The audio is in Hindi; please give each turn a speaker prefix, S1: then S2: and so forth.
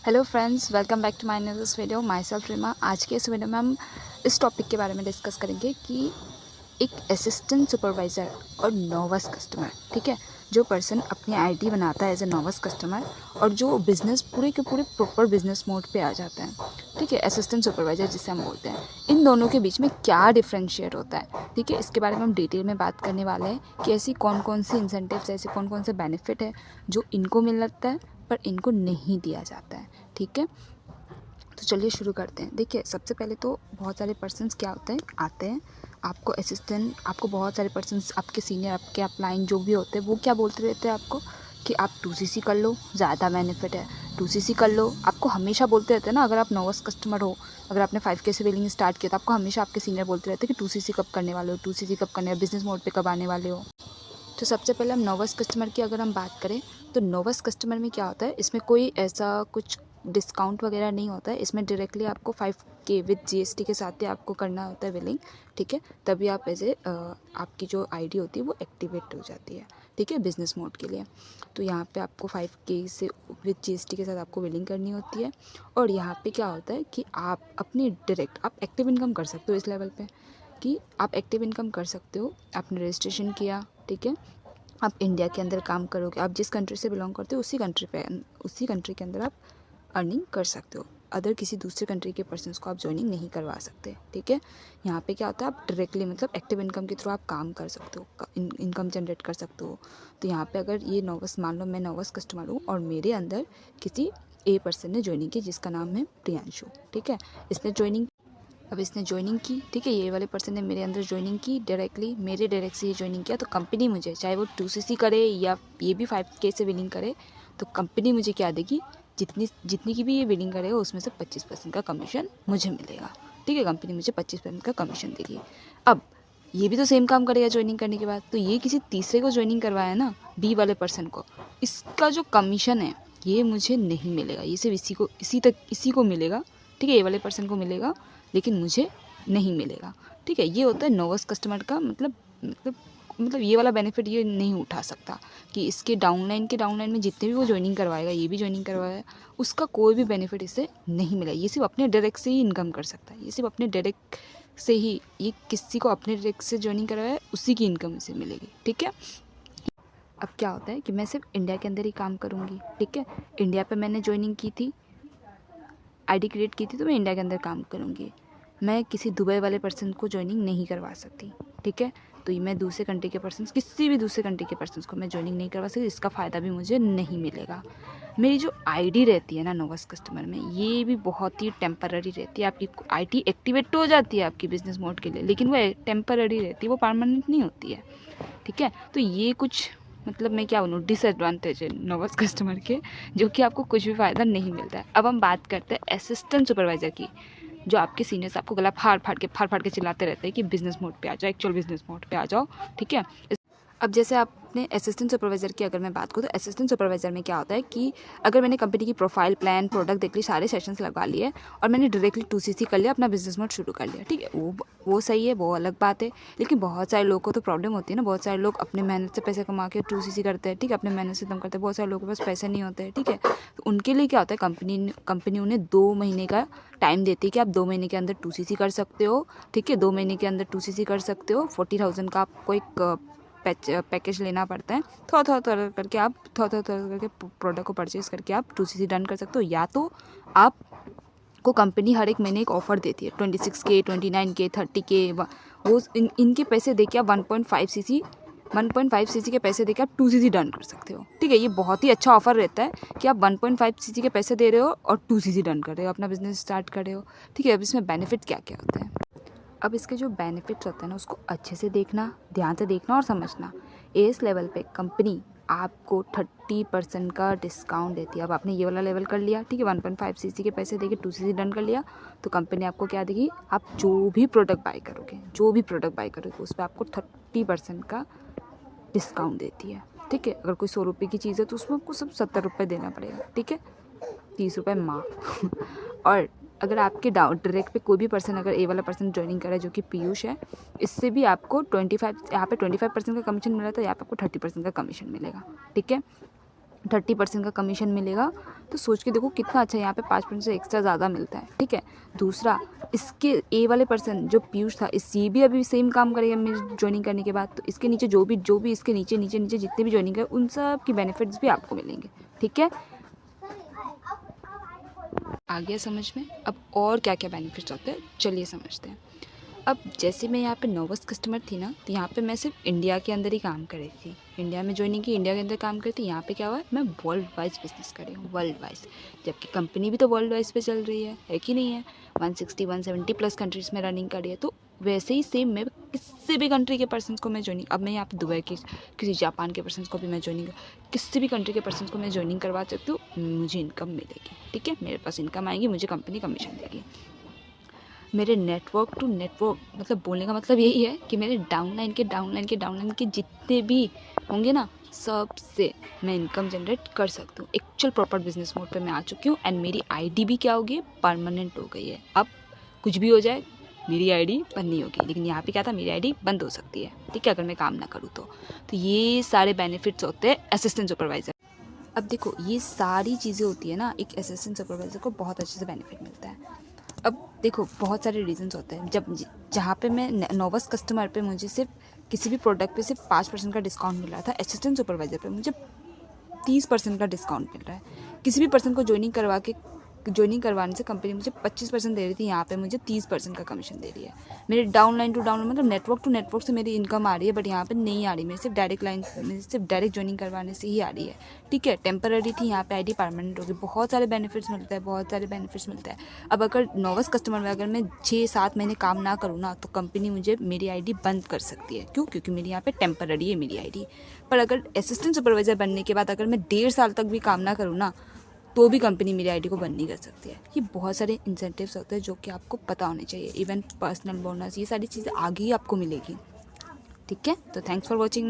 S1: Hello friends, welcome back to my news video. Myself Reema. आज के इस वीडियो में हम इस टॉपिक के बारे में डिस्कस करेंगे कि एक असिस्टेंट सुपरवाइज़र और नोवस कस्टमर, ठीक है, जो पर्सन अपनी आईडी बनाता है एज ए नोवस कस्टमर और जो बिज़नेस पूरे के पूरे प्रॉपर बिजनेस मोड पे आ जाता है, ठीक है, असिस्टेंट सुपरवाइज़र जिसे हम बोलते हैं, इन दोनों के बीच में क्या डिफ्रेंशिएट होता है, ठीक है, इसके बारे में हम डिटेल में बात करने वाले हैं कि ऐसी कौन कौन सी इंसेंटिव्स, ऐसे कौन कौन से बेनिफिट है जो इनको मिलता है पर इनको नहीं दिया जाता है, ठीक है। तो चलिए शुरू करते हैं। देखिए, सबसे पहले तो बहुत सारे पर्सन्स क्या होते हैं, आते हैं आपको असिस्टेंट, आपको बहुत सारे पर्सन्स, आपके सीनियर, आपके अपलाइन जो भी होते हैं, वो क्या बोलते रहते हैं आपको कि आप 2CC कर लो, ज़्यादा बेनिफिट है, 2CC कर लो। आपको हमेशा बोलते रहते हैं ना, अगर आप नोवस कस्टमर हो, अगर आपने 5K से बिलिंग स्टार्ट किया तो आपको हमेशा आपके सीनियर बोलते रहते हैं कि 2CC कब करने वाले हो, 2CC कब करने वाले, बिजनेस मोड पर कब आने वाले हो। तो सबसे पहले हम नोवस कस्टमर की अगर हम बात करें तो नोवस कस्टमर में क्या होता है, इसमें कोई ऐसा कुछ डिस्काउंट वगैरह नहीं होता है। इसमें डायरेक्टली आपको 5K विद GST के साथ ही आपको करना होता है बिलिंग, ठीक है। तभी आप ऐसे आपकी जो आईडी होती है वो एक्टिवेट हो जाती है, ठीक है, बिजनेस मोड के लिए। तो यहाँ पे आपको 5K से विद GST के साथ आपको बिलिंग करनी होती है। और यहाँ पे क्या होता है कि आप अपनी डायरेक्ट आप एक्टिव इनकम कर सकते हो इस लेवल पे, कि आप एक्टिव इनकम कर सकते हो। आपने रजिस्ट्रेशन किया, ठीक है, आप इंडिया के अंदर काम करोगे, आप जिस कंट्री से बिलोंग करते हो उसी कंट्री के अंदर आप अर्निंग कर सकते हो। अदर किसी दूसरे कंट्री के पर्सन्स को आप ज्वाइनिंग नहीं करवा सकते, ठीक है। यहाँ पे क्या होता है, आप डायरेक्टली मतलब एक्टिव इनकम के थ्रू आप काम कर सकते हो, इनकम जनरेट कर सकते हो। तो यहाँ पे अगर ये नोवस, मान लो मैं नोवस कस्टमर हूँ और मेरे अंदर किसी ए पर्सन ने ज्वाइनिंग की जिसका नाम है प्रियांशु, ठीक है। इसने ज्वाइनिंग की, ठीक है, ये वाले पर्सन ने मेरे अंदर ज्वाइनिंग की, डायरेक्टली मेरे डायरेक्ट से ये ज्वाइनिंग किया। तो कंपनी मुझे, चाहे वो 2CC करे या ये भी 5K से बिलिंग करे, तो कंपनी मुझे क्या देगी, जितनी जितनी की भी ये बिलिंग करेगा उसमें से 25% का कमीशन मुझे मिलेगा, ठीक है। कंपनी मुझे 25% का कमीशन देगी। अब ये भी तो सेम काम करेगा ज्वाइनिंग करने के बाद, तो ये किसी तीसरे को ज्वाइनिंग करवाया ना, बी वाले पर्सन को, इसका जो कमीशन है ये मुझे नहीं मिलेगा, ये सिर्फ इसी को मिलेगा, ठीक है, ये वाले पर्सन को मिलेगा लेकिन मुझे नहीं मिलेगा, ठीक है। ये होता है नोवस कस्टमर का मतलब ये वाला बेनिफिट ये नहीं उठा सकता कि इसके डाउनलाइन में जितने भी वो ज्वाइनिंग करवाएगा, ये भी ज्वाइनिंग करवाएगा, उसका कोई भी बेनिफिट इसे नहीं मिला। ये सिर्फ अपने डायरेक्ट से ही इनकम कर सकता है, ये सिर्फ अपने डायरेक्ट से ही, ये किसी को अपने डायरेक्ट से ज्वाइनिंग करवाया उसी की इनकम इसे मिलेगी, ठीक है। अब क्या होता है कि मैं सिर्फ इंडिया के अंदर ही काम करूँगी, ठीक है। इंडिया पे मैंने ज्वाइनिंग की थी, आईडी क्रिएट की थी, तो मैं इंडिया के अंदर काम करूँगी। मैं किसी दुबई वाले पर्सन को ज्वाइनिंग नहीं करवा सकती, ठीक है। तो मैं दूसरे कंट्री के पर्सन, किसी भी दूसरे कंट्री के पर्सन को मैं ज्वाइनिंग नहीं करवा सकती, इसका फ़ायदा भी मुझे नहीं मिलेगा। मेरी जो आईडी रहती है ना नोवस कस्टमर में, ये भी बहुत ही टेम्पररी रहती है। आपकी आईडी एक्टिवेट तो हो जाती है आपकी बिजनेस मोड के लिए, लेकिन वो टेम्पररी रहती है, वो परमानेंट नहीं होती है, ठीक है। तो ये कुछ मतलब मैं क्या बोलूँ, डिसएडवांटेज है नोवस कस्टमर के, जो कि आपको कुछ भी फ़ायदा नहीं मिलता है। अब हम बात करते हैं असिस्टेंट सुपरवाइज़र की, जो आपके सीनियर्स आपको गला फाड़ के चिल्लाते रहते हैं कि बिजनेस मोड पे आ जाओ, एक्चुअल बिजनेस मोड पे आ जाओ, ठीक है। अब जैसे आपने असिस्टेंट सुपरवाइज़र की अगर मैं बात करूँ तो असिस्टेंट सुपरवाइज़र में क्या होता है कि अगर मैंने कंपनी की प्रोफाइल, प्लान, प्रोडक्ट देख ली, सारे सेशंस लगवा लिए और मैंने डायरेक्टली 2CC कर लिया, अपना बिजनेस मोड शुरू कर लिया, ठीक है, वो सही है, वो अलग बात है। लेकिन बहुत सारे लोगों को तो प्रॉब्लम होती है ना, बहुत सारे लोग अपने मेहनत से पैसे कमा के 2CC करते हैं, ठीक है, अपने मेहनत से दम करते हैं, बहुत सारे लोगों के पास पैसे नहीं होते हैं, ठीक है। तो उनके लिए क्या होता है, कंपनी उन्हें 2 महीने का टाइम देती है कि आप 2 महीने के अंदर 2CC कर सकते हो, ठीक है, 2 महीने के अंदर 2CC कर सकते हो। 40,000 का आपको एक पैकेज लेना पड़ता है, थोड़ा करके प्रोडक्ट को परचेज करके आप 2CC डन कर सकते हो। या तो आप को कंपनी हर एक महीने एक ऑफर देती है 26K, 29K, 30K, वो इनके पैसे देके आप 1.5cc के पैसे देके आप 2CC डन कर सकते हो, ठीक है। ये बहुत ही अच्छा ऑफर रहता है कि आप 1.5cc के पैसे दे रहे हो और 2CC डन कर रहे हो, अपना बिजनेस स्टार्ट कर रहे हो, ठीक है। अब इसमें बेनिफिट क्या क्या होता है, अब इसके जो बेनिफिट्स होते हैं ना, उसको अच्छे से देखना, ध्यान से देखना और समझना। इस लेवल पे कंपनी आपको 30% का डिस्काउंट देती है। अब आपने ये वाला लेवल कर लिया, ठीक है, 1.5cc के पैसे देके 2CC डन कर लिया, तो कंपनी आपको क्या देगी, आप जो भी प्रोडक्ट बाय करोगे उस पर आपको 30% का डिस्काउंट देती है, ठीक है। अगर कोई 100 रुपये की चीज़ है तो उसमें आपको सब 70 रुपये देना पड़ेगा, ठीक है, 30 रुपये माफ और अगर आपके डायरेक्ट पे कोई भी पर्सन, अगर ए वाला पर्सन ज्वाइनिंग करे जो कि पीयूष है, इससे भी आपको 25, यहाँ पे 25% का कमीशन मिल रहा था, यहाँ पे आपको 30% का कमीशन मिलेगा, ठीक है। 30% का कमीशन मिलेगा, तो सोच के देखो कितना अच्छा है, यहाँ पे 5% से एक्स्ट्रा ज़्यादा मिलता है, ठीक है। दूसरा, इसके ए वाले पर्सन जो पीयूष था, इस ये भी अभी सेम काम करेगा मेरे ज्वाइनिंग करने के बाद, तो इसके नीचे जो भी इसके नीचे नीचे नीचे जितने भी ज्वाइनिंग है उन सब की बेनिफिट्स भी आपको मिलेंगे, ठीक है। आ गया समझ में? अब और क्या क्या बेनिफिट्स होते हैं चलिए समझते हैं। अब जैसे मैं यहाँ पे नोवस कस्टमर थी ना, तो यहाँ पे मैं सिर्फ इंडिया के अंदर ही काम कर रही थी, इंडिया में ज्वाइनिंग की, इंडिया के अंदर काम करती। यहाँ पे क्या हुआ, मैं वर्ल्ड वाइज बिजनेस कर रही हूँ, वर्ल्ड वाइज, जबकि कंपनी भी तो वर्ल्ड वाइज पे चल रही है कि नहीं है। 160-170 प्लस कंट्रीज़ में रनिंग कर रही है, तो वैसे ही सेम मैं किसी भी कंट्री के पर्सन को मैं ज्वाइनिंग, अब मैं यहाँ पे दुबई की किसी जापान के पर्सन को भी मैं ज्वाइनिंग, किसी भी कंट्री के पर्सन को मैं ज्वाइनिंग करवा सकती हूँ, मुझे इनकम मिलेगी, ठीक है, मेरे पास इनकम आएगी, मुझे कंपनी कमीशन देगी। मेरे नेटवर्क टू नेटवर्क, मतलब बोलने का मतलब यही है कि मेरे डाउनलाइन के जितने भी होंगे ना, सबसे मैं इनकम जनरेट कर सकती हूँ। एक्चुअल प्रॉपर बिजनेस मोड पे मैं आ चुकी हूँ, एंड मेरी आईडी भी क्या होगी, परमानेंट हो गई है। अब कुछ भी हो जाए मेरी आईडी बंद नहीं होगी, लेकिन यहाँ पे क्या था, मेरी आईडी बंद हो सकती है, ठीक है, अगर मैं काम ना करूँ तो ये सारे बेनिफिट्स होते हैं असिस्टेंट सुपरवाइज़र। अब देखो ये सारी चीज़ें होती है ना, एक असिस्टेंट सुपरवाइज़र को बहुत अच्छे से बेनिफिट मिलता है। अब देखो बहुत सारे रीजंस होते हैं, जब जहाँ पे मैं नोवस कस्टमर पे मुझे सिर्फ किसी भी प्रोडक्ट पे सिर्फ 5% का डिस्काउंट मिल रहा था, असिस्टेंट सुपरवाइज़र पे मुझे 30% का डिस्काउंट मिल रहा है। किसी भी पर्सन को ज्वाइनिंग करवाने से कंपनी मुझे 25% दे रही थी, यहाँ पे मुझे 30% का कमीशन दे रही है। मेरे डाउनलाइन टू डाउनलाइन मतलब नेटवर्क टू नेटवर्क से मेरी इनकम आ रही है, बट यहाँ पे नहीं आ रही, मेरे सिर्फ डायरेक्ट ज्वाइनिंग करवाने से ही आ रही है, ठीक है। टेम्पररी थी, यहाँ पे आईडी परमानेंट होगी, बहुत सारे बेनिफिट्स मिलते हैं। अब अगर नोवस कस्टमर में अगर मैं 6-7 महीने काम ना करूँ ना, तो कंपनी मुझे मेरी आईडी बंद कर सकती है। क्यों? क्योंकि मेरी यहाँ पे टेम्पररी है मेरी आईडी। पर अगर असिस्टेंट सुपरवाइज़र बनने के बाद अगर मैं 1.5 साल तक भी काम ना करूँ ना, तो भी कंपनी मेरी आईडी को बंद नहीं कर सकती है। ये बहुत सारे इंसेंटिव्स होते हैं जो कि आपको पता होने चाहिए, इवन पर्सनल बोनस, ये सारी चीज़ें आगे ही आपको मिलेगी, ठीक है। तो थैंक्स फॉर वॉचिंग।